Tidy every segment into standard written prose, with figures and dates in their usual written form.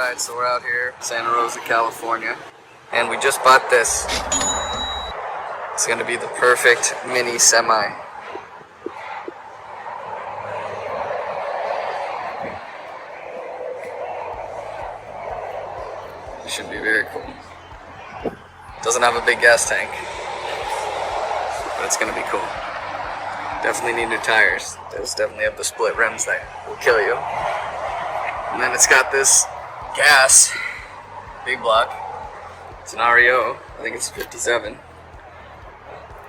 Alright, so we're out here, Santa Rosa, California, and we just bought this. It's gonna be the perfect mini semi. It should be very cool. Doesn't have a big gas tank, but it's gonna be cool. Definitely need new tires. Those definitely have the split rims that will kill you. And then it's got this gas, big block. It's an REO. I think it's 57.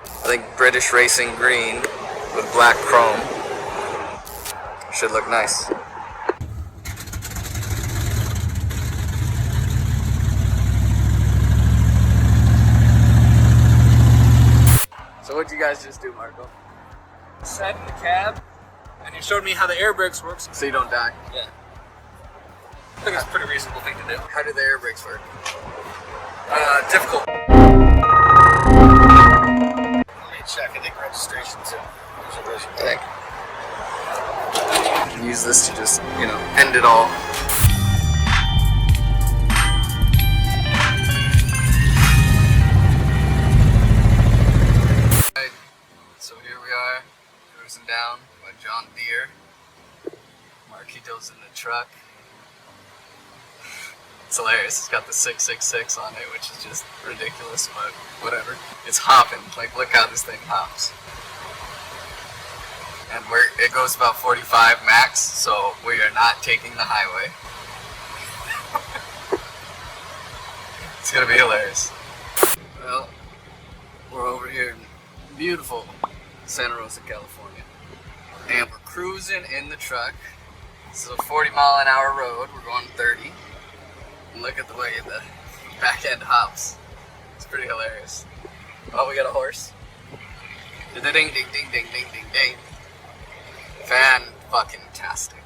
I think British Racing green with black chrome. Should look nice. So what'd you guys just do, Marco? Sat in the cab, and you showed me how the air brakes works. So you don't die? Yeah. I think it's a pretty reasonable thing to do. How do the air brakes work? Difficult. Let me check. I think registration too. I think. Use this to just, end it all. Right. So here we are, cruising down by John Deere. Marquito's in the truck. It's hilarious. It's got the 666 on it, which is just ridiculous, but whatever. It's hopping. Like, look how this thing hops. And it goes about 45 max, so we are not taking the highway. It's gonna be hilarious. Well, we're over here in beautiful Santa Rosa, California. And we're cruising in the truck. This is a 40-mile-an-hour road. We're going 30. And look at the way the back end hops. It's pretty hilarious. Oh, we got a horse. Ding, ding, ding, ding, ding, ding, ding, ding. Fan-fucking-tastic.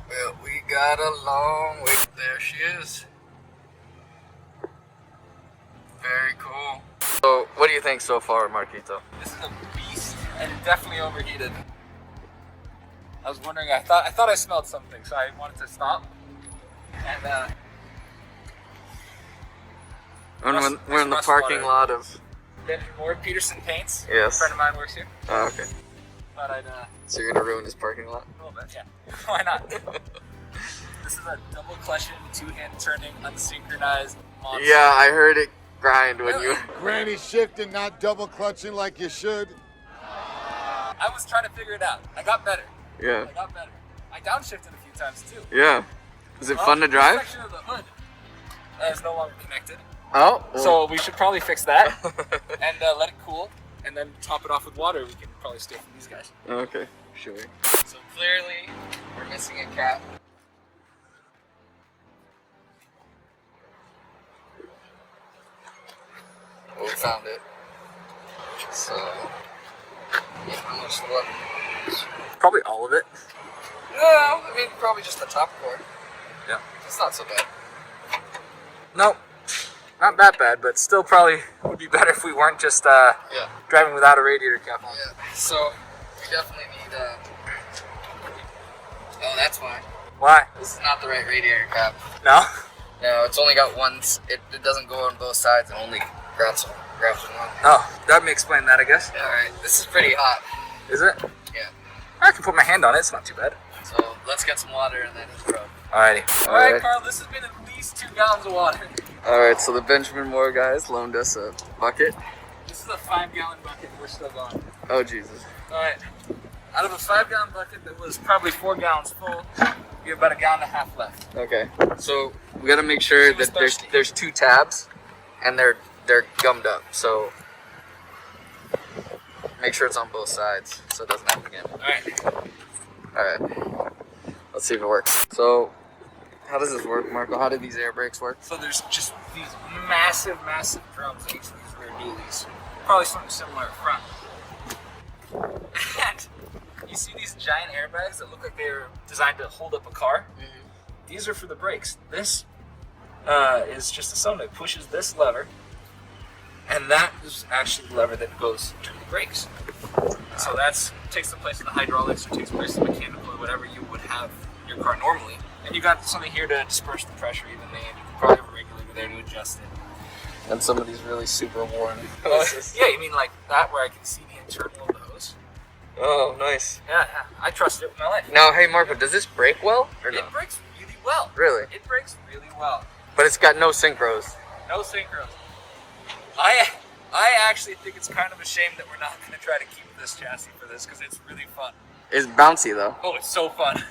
Well, we got a long way. There she is. Very cool. So, what do you think so far, Marquito? This is a beast, and it definitely overheated. I was wondering. I thought I smelled something, so I wanted to stop. And we're in the parking lot of Benjamin Moore, Peterson Paints. Yes. A friend of mine works here. Oh, okay. Thought I'd So you're gonna ruin his parking lot? a little bit, yeah. Why not? This is a double clutching, two-hand turning, unsynchronized monster. Yeah, I heard it grind when you. Granny shifting, not double clutching like you should. I was trying to figure it out. I got better. Yeah. I got better. I downshifted a few times too. Yeah. Is it fun to drive? The section of the hood is no longer connected. Oh. Well. So we should probably fix that and let it cool, and then top it off with water. We can probably steal from these guys. Okay, sure. So clearly, we're missing a cap. Well, we found it. So, yeah, how much left? Probably all of it. No, I mean probably just the top cord. Yeah. It's not so bad. No, not that bad, but still probably would be better if we weren't just driving without a radiator cap on. Yeah. So we definitely need. Oh, that's why. Why? This is not the right radiator cap. No? No, it's only got one. It doesn't go on both sides. It only grabs one. Oh, that may explain that, I guess. All right. This is pretty hot. Is it? Yeah. I can put my hand on it. It's not too bad. So let's get some water and then hit the road. Alrighty. All right. Alright, Carl, this has been at least 2 gallons of water. Alright, so the Benjamin Moore guys loaned us a bucket. This is a 5-gallon bucket. We're still going. Oh, Jesus. Alright. Out of a 5-gallon bucket that was probably 4 gallons full, we have about 1.5 gallons left. Okay. So we gotta make sure that there's 2 tabs and they're gummed up. So make sure it's on both sides so it doesn't happen again. Alright. Let's see if it works. So how does this work, Marco? How do these air brakes work? So there's just these massive drums in each of these rear dualies. Probably something similar up front. And you see these giant airbags that look like they're designed to hold up a car? Mm-hmm. These are for the brakes. This is just a solenoid that pushes this lever, and that is actually the lever that goes to the brakes. So that takes the place of the hydraulics, or takes the place of the mechanical, or whatever you would have your car normally. And you got something here to disperse the pressure evenly, and you can probably have a regulator there to adjust it. And some of these really super worn. Yeah, you mean like that where I can see the internal of the hose? Oh, nice. Yeah, I trust it with my life. Now, hey Marco, does this brake well or no? It brakes really well. Really? It brakes really well. But it's got no synchros. No synchros. I actually think it's kind of a shame that we're not going to try to keep this chassis for this because it's really fun. It's bouncy though. Oh, it's so fun.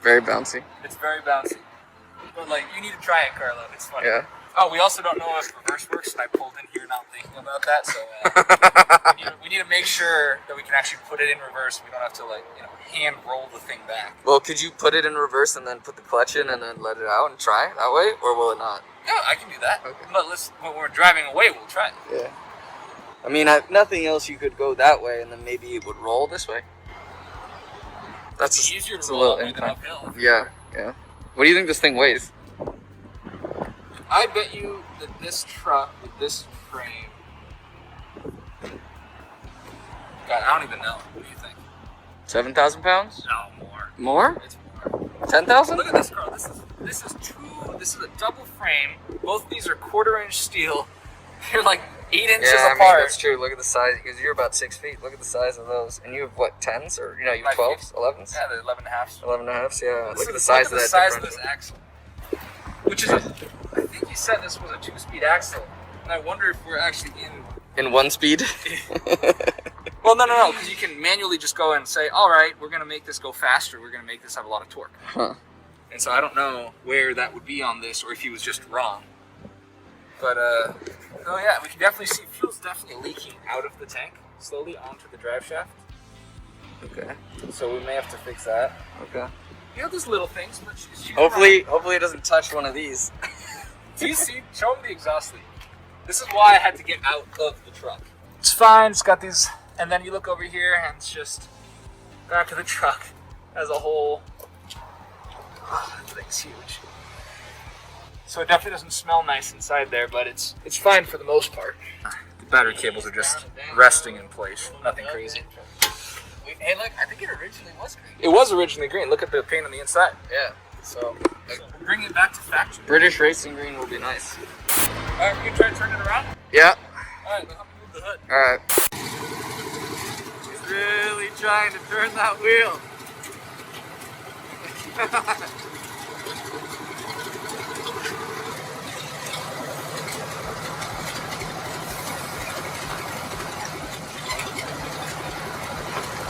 Very bouncy. It's very bouncy. But like, you need to try it, Carlo. It's fun. Yeah. Oh, we also don't know if reverse works, and I pulled in here not thinking about that. So we need to make sure that we can actually put it in reverse. We don't have to hand roll the thing back. Well, could you put it in reverse and then put the clutch in and then let it out and try that way, or will it not? No, I can do that. Okay. But when we're driving away, we'll try it. Yeah. I mean, nothing else. You could go that way, and then maybe it would roll this way. That's easier it's to a roll little up than uphill. Yeah, yeah. What do you think this thing weighs? I bet you that this truck with this frame. God, I don't even know. What do you think? 7,000 pounds? No, more. More? It's more. 10,000? Look at this, Carl. This is a double frame. Both of these are 1/4-inch steel. They're like 8 inches Yeah, I mean, apart. that's true. Look at the size, because you're about 6 feet. Look at the size of those. And you have what, 10s? Or, you have 12s? 11s? Yeah, they're 11.5s. 11.5s, yeah. Look at the Look size at of the that size of differential. this axle. Which is, I think you said this was a 2-speed axle. And I wonder if we're actually In 1 speed? Well, no, because you can manually just go and say, all right, we're going to make this go faster. We're going to make this have a lot of torque. Huh. And so I don't know where that would be on this or if he was just wrong. But, oh yeah, we can definitely see fuel's definitely leaking out of the tank slowly onto the drive shaft. Okay. So we may have to fix that. Okay. Those little things. But she's Hopefully it doesn't touch one of these. Do you see? Show him the exhaust leak. This is why I had to get out of the truck. It's fine. It's got these, and then you look over here, and it's just back of the truck as a whole. Oh, that thing's huge. So it definitely doesn't smell nice inside there, but it's fine for the most part. The battery cables are just resting in place. Nothing crazy. Hey, look, I think it originally was green. It was originally green. Look at the paint on the inside. Yeah. So, We'll bring it back to factory. British racing green will be nice. All right, we can try to turn it around. Yeah. All right, let's move the hood. All right. He's really trying to turn that wheel.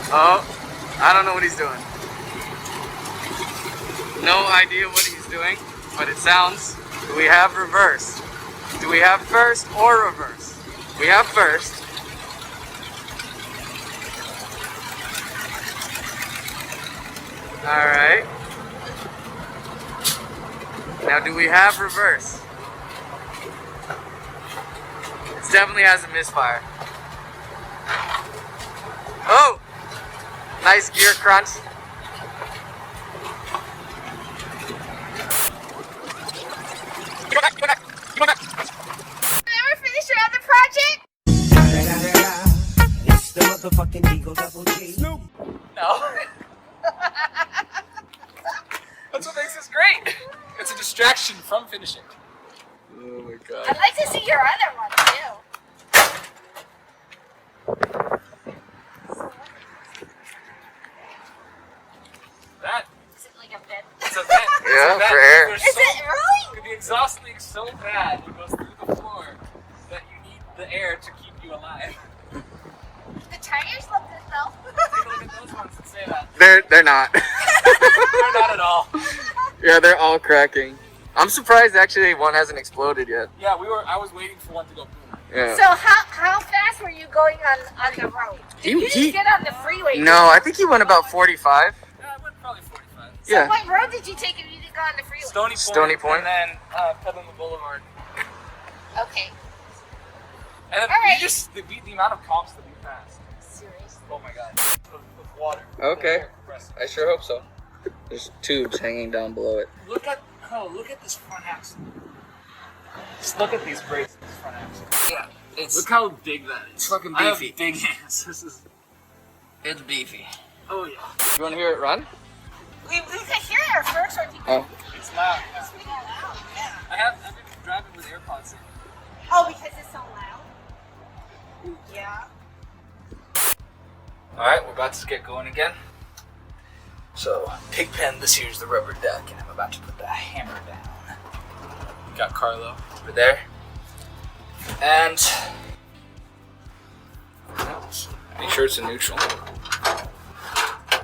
Oh, I don't know what he's doing. No idea what he's doing, but it sounds. Do we have reverse? Do we have first or reverse? We have first. All right. Now, do we have reverse? It definitely has a misfire. Oh! Nice gear crunch. Never finished your other project? It's the motherfucking Eagle Double G. No. That's what makes this great. It's a distraction from finishing. Oh my god. I'd like to see your other one too. That Is it like a bed? it's a vent. It's Yeah, a vent. for air. There's Is so- it really? The exhaust leak's so bad it goes through the floor that you need the air to keep you alive. The tires look good though. Take a look at those ones and say that. They're not. They're not at all. Yeah, they're all cracking. I'm surprised actually one hasn't exploded yet. Yeah, I was waiting for one to go boom. Yeah. So how fast were you going on the road? You didn't get on the freeway. No, I think he went about 45. Yeah, I went probably 45. So Yeah. what road did you take if you didn't go on the freeway? Stony Point. Point. And then Petaluma Boulevard. Okay. And then All right. the amount of comps that we passed. Seriously. Oh my god. With water. Okay. Compressed. I sure hope so. There's tubes hanging down below it. Look at this front axle. Just look at these brakes in this front axle. Yeah, it's Look how big that is. It's fucking I have beefy. big hands. This is. it's beefy. Oh yeah. You want to hear it run? We can hear it first, or do you Oh. It's loud. Yeah. it's really loud? Yeah. I've been driving with AirPods in. Oh, because it's so loud? Yeah. Alright, we're about to get going again. So, Pigpen, this here's the rubber duck, and I'm about to put the hammer down. We got Carlo over there. And make sure it's in neutral.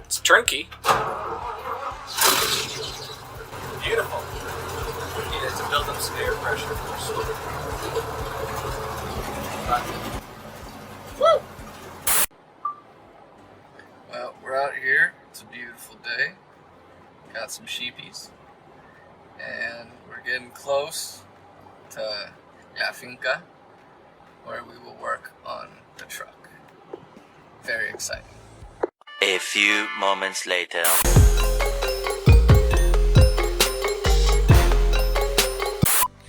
It's turnkey. Beautiful. Need it to build up some air pressure, of course. Woo! Well, we're out here. It's a beautiful day. Got some sheepies. And we're getting close to La Finca, where we will work on the truck. Very exciting. A few moments later.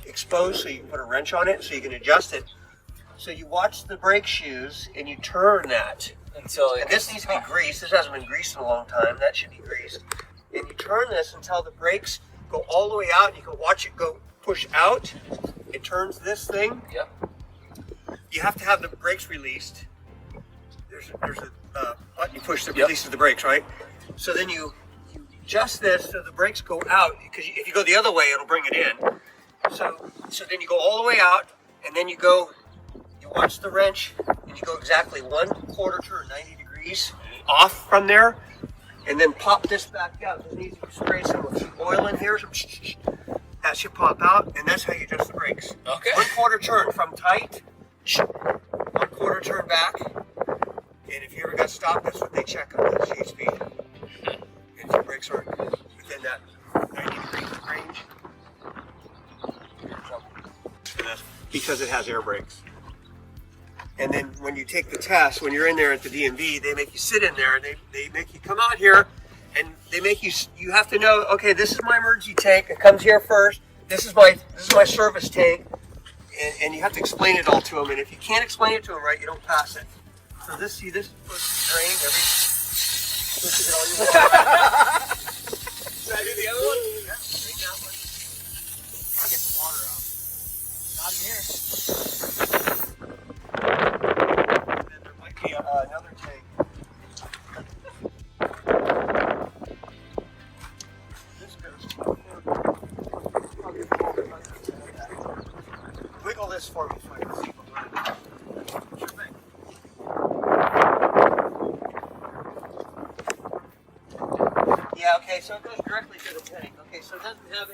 Exposed so you can put a wrench on it so you can adjust it. So you watch the brake shoes and you turn that. Until And this needs to be greased. This hasn't been greased in a long time. That should be greased. And you turn this until the brakes go all the way out. You can watch it go push out. It turns this thing. Yep. You have to have the brakes released. There's a button you push that releases the brakes, right? So then you adjust this so the brakes go out. Because if you go the other way, it'll bring it in. So then you go all the way out, and then you watch the wrench, and you go exactly 1/4 turn, 90 degrees off from there, and then pop this back out. Just need to spray some oil in here, that should pop out, and that's how you adjust the brakes. Okay. 1/4 turn from tight, 1/4 turn back, and if you ever got stopped, that's what they check on the speed. And if your brakes aren't within that 90 degree range, you're in trouble. And that's because it has air brakes. And then when you take the test, when you're in there at the DMV, they make you sit in there, and they make you come out here, and they make you have to know, okay, this is my emergency tank. It comes here first. This is my service tank, and you have to explain it all to them. And if you can't explain it to them right, you don't pass it. So this is supposed to be drained every. Supposed to get all your water. Should I do the other one? Yeah, drain that one. Get the water out. Not in here. And then there might be another tank. This goes. Wiggle this for me so I can see what you think. Yeah, okay, so it goes directly to the tank. Okay, so it doesn't have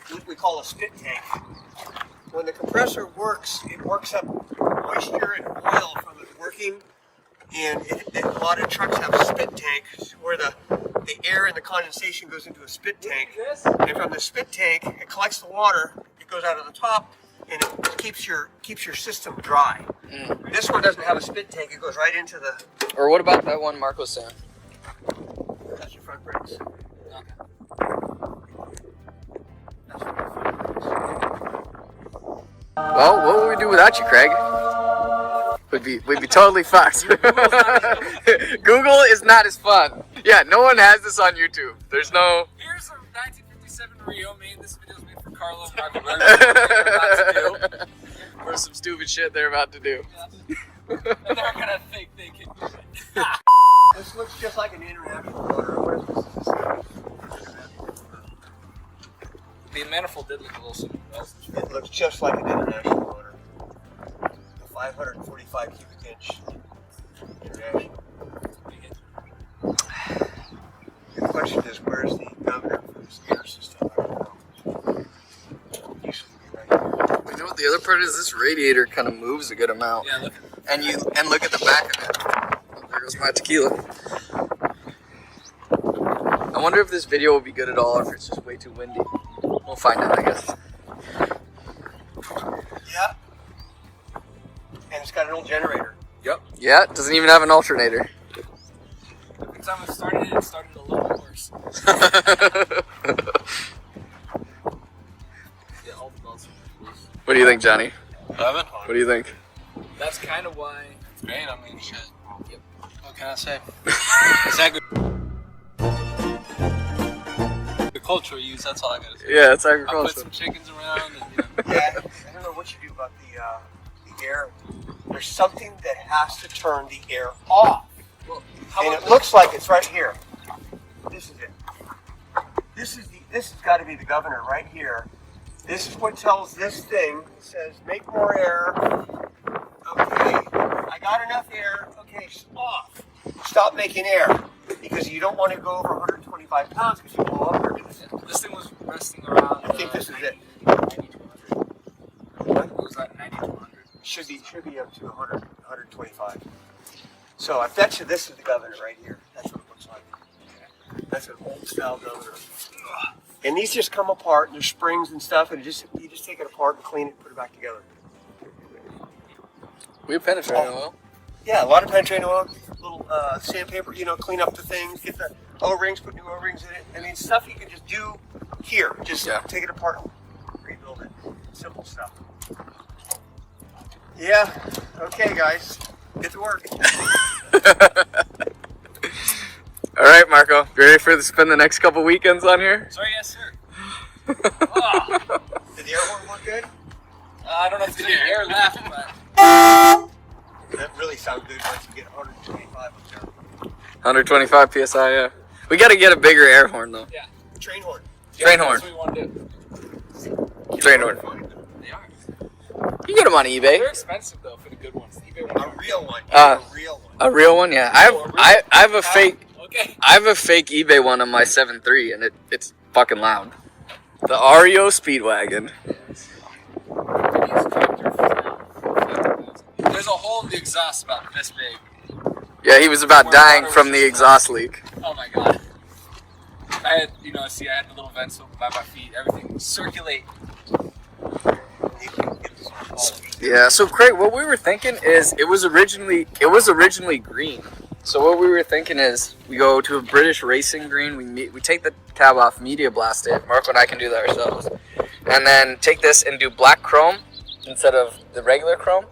what we call a spit tank. When the compressor works, it works up moisture and oil from it working, and a lot of trucks have spit tanks where the air and the condensation goes into a spit tank, and from the spit tank, it collects the water, it goes out of the top, and it keeps your system dry. This one doesn't have a spit tank, it goes right into the... Or what about that one Mark was saying? That's your front brakes. Okay. That's your front brakes. Well, what would we do without you, Craig? We'd be totally fucked. Google is not as fun. Yeah, no one has this on YouTube. There's no... Here's a 1957 REO made. This video's made for Carlo and Marco. What they're about to do. For some stupid shit they're about to do. And they're gonna think they can do it. This looks just like an international motor. What is this? The manifold did look a little similar. It looks just like an international motor. The 545 cubic inch international. The question is, where's the governor for this air system? I don't know. It used to be right here. You know what the other part is? This radiator kind of moves a good amount. Yeah, look. And look at the back of it. Oh, there goes my tequila. I wonder if this video will be good at all, or if it's just way too windy. We'll find out, I guess. Yeah. And it's got an old generator. Yep. Yeah, it doesn't even have an alternator. Every time I started it started a little worse. Yeah, all the belts. Johnny? 11. What do you think? That's kind of why. It's great. I mean, shit. Yep. What can I say? It's agricultural use. That's all I gotta say. Yeah, it's I put agriculture. some chickens around. And, Yeah, I don't know what you do about the air. There's something that has to turn the air off. Well, And it looks like it's right here. This is it. This has got to be the governor right here. This is what tells this thing. It says make more air. Okay, I got enough air. Okay, off. Stop making air because you don't want to go over 125 pounds because you blow up. This thing was resting around. I think this is it. 90 to 100. What was that? 90 to 100. Should be up to 100, 125. So I bet you this is the governor right here. That's what it looks like. That's an old style governor. And these just come apart, and there's springs and stuff, and you just take it apart and clean it, put it back together. We have penetrating oil. Yeah, a lot of penetrating oil, little sandpaper, clean up the things, get the O-rings, put new O-rings in it. I mean, stuff you can just do here. Just take it apart and rebuild it. Simple stuff. Yeah. Okay, guys. Get to work. All right, Marco. You ready for to spend the next couple weekends on here? Sorry, yes, sir. Did the air horn look good? I don't know if there's any air left, but. That really sounds good once you get 125 up there. 125 psi. Yeah. We got to get a bigger air horn though. Yeah. Train horn. Train horn. That's what we want to do. Train horn. They are. You get them on eBay. They're expensive though for the good ones. The eBay ones. A real one. A real one. A real one, yeah. I have a fake. Okay. I have a fake eBay one on my 7.3, and it's fucking loud. The REO Speedwagon. There's a hole in the exhaust about this big. Yeah, he was about dying from the exhaust leak. Oh my god. I had, I had the little vents open by my feet. Everything circulate. Yeah. So Craig, what we were thinking is it was originally green. So what we were thinking is we go to a British racing green. We take the cab off, media blast it. Marco and I can do that ourselves, and then take this and do black chrome instead of the regular chrome,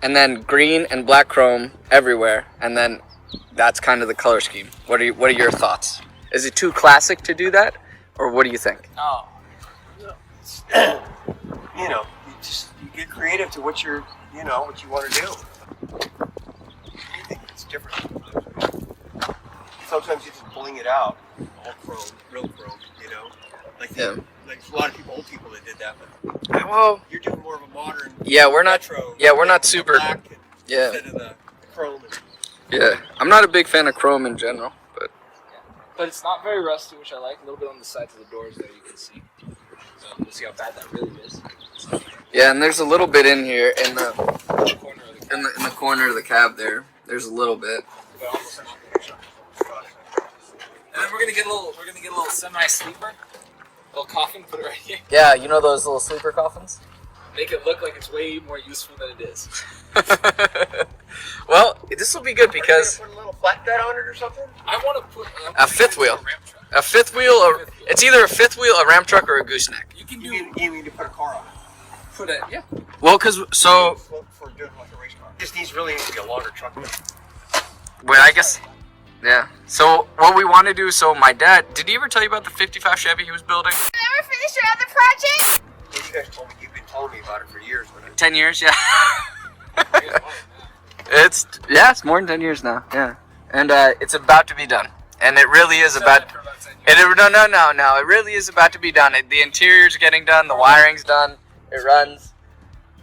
and then green and black chrome everywhere, and then that's kind of the color scheme. What are your thoughts? Is it too classic to do that, or what do you think? Oh. You get creative to what you want to do. I think it's different. Sometimes you just bling it out, all chrome, real chrome. Like a lot of old people that did that. But Well, you're doing more of a modern. yeah, we're not. retro, Yeah, we're not super. black and Yeah. Instead of the chrome. Yeah, I'm not a big fan of chrome in general, but But it's not very rusty, which I like. A little bit on the sides of the doors there, you can see. So we'll see how bad that really is. yeah, and there's a little bit in here in the Corner of the in the corner of the cab there. There's a little bit. And then we're gonna get a little semi sleeper, little coffin, put it right here. Yeah, you know those little sleeper coffins? Make it look like it's way more useful than it is. Well, this will be good because Put a little flatbed on it or something. I want to put A fifth wheel. ramp truck. a fifth wheel, it's either a fifth wheel, a ram truck, or a gooseneck. You can do You need to put a car on it. put it. Yeah. Well, for doing like a race car. This really needs to be a longer truck. well, I guess, yeah. So what we want to do? So my dad, did he ever tell you about the '55 Chevy he was building? Ever finish your other project? Well, you guys told me you've been telling me about it for years. But 10 years, yeah. It's more than 10 years now, yeah. And it's about to be done, and it really is about. For about 10 It, years. no. It really is about to be done. The interior's getting done. The wiring's done. It runs,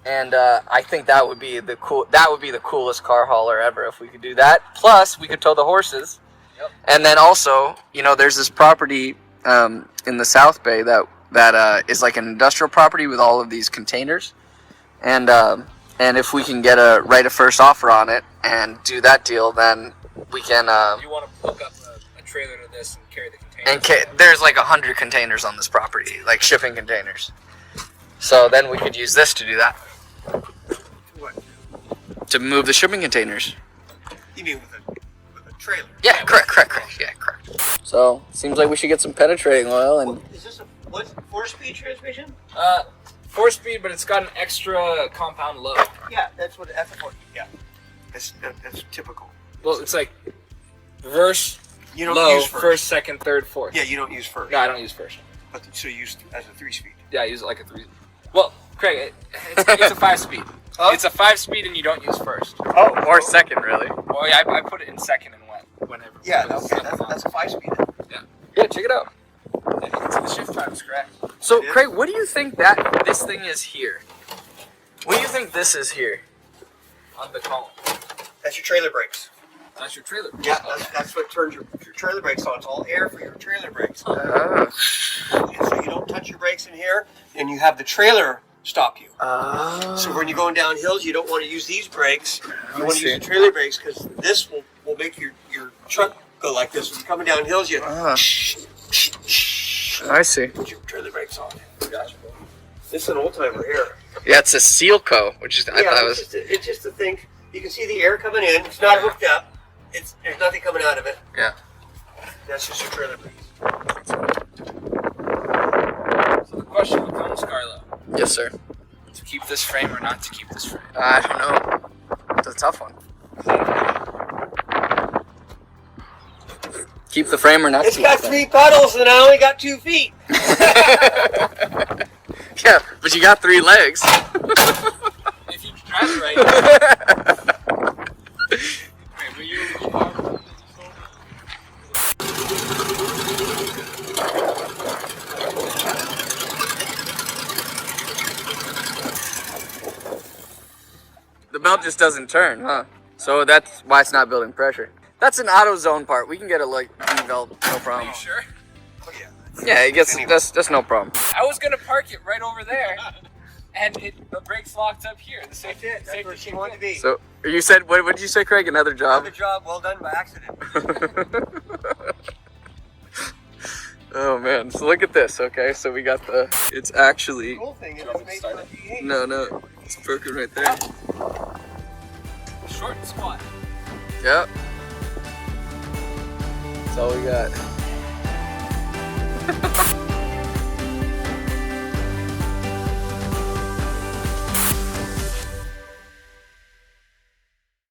and I think that would be the coolest car hauler ever if we could do that. Plus, we could tow the horses, Yep. and then also, there's this property in the South Bay that is like an industrial property with all of these containers, and if we can get a right of first offer on it and do that deal, then we can. You want to hook up a trailer to this and carry the container. And there's like 100 containers on this property, like shipping containers. So then we could use this to do that. what? To move the shipping containers. You mean with a trailer? Yeah, correct. Yeah, correct. So seems like we should get some penetrating oil and. Is this a 4-speed transmission? 4-speed, but it's got an extra compound low. Yeah, that's a 4. Yeah, that's typical. Well, it's like reverse, You don't low, use first, second, third, fourth. Yeah, you don't use first. No, I don't use first. But so you use as a 3-speed. Yeah, I use it like a 3. Well, Craig, it's a 5-speed. Oh. It's a 5-speed, and you don't use first. Oh, Or second, really. Oh yeah, I put it in second and whenever. Yeah, But okay, that's a 5-speed. Yeah, check it out. And you can see the shift time's correct. So, Yeah. Craig, what do you think that this thing is here? What do you think this is here? On the column. That's your trailer brakes. That's your trailer. Yeah, that's what turns your trailer brakes on. It's all air for your trailer brakes. Ah. And so you don't touch your brakes in here, and you have the trailer stop you. Ah. So when you're going down hills, you don't want to use these brakes. You want to see. use the trailer brakes because this will make your truck go like this. When you're coming down hills, you Ah. I see. put your trailer brakes on. Gotcha. This is an old timer here. Yeah, it's a Sealco, which is I thought was. It's just a thing. You can see the air coming in. It's not hooked up. There's nothing coming out of it. Yeah. That's just your trailer brakes. So the question becomes, Carlo, Yes, sir. to keep this frame or not to keep this frame? I don't know. It's a tough one. Keep the frame or not It's keep got the 3 pedals and I only got 2 feet. frame? Yeah, but you got 3 legs. If you drive it right. Wait, were you The belt just doesn't turn, huh? So that's why it's not building pressure. That's an AutoZone part. We can get a like V-belt, no Are problem. you sure? Oh, yeah. Yeah, it gets Anyway. that's no problem. I was gonna park it right over there, and the brakes locked up here. The safety, That's where she wanted to be. So you said what did you say, Craig? Another job? Another job well done by accident. Oh man, so look at this. Okay, so we got the. It's actually The cool thing is Do you want it's me to made start for V8. no, it's broken right there. short and squat. Yep. That's all we got.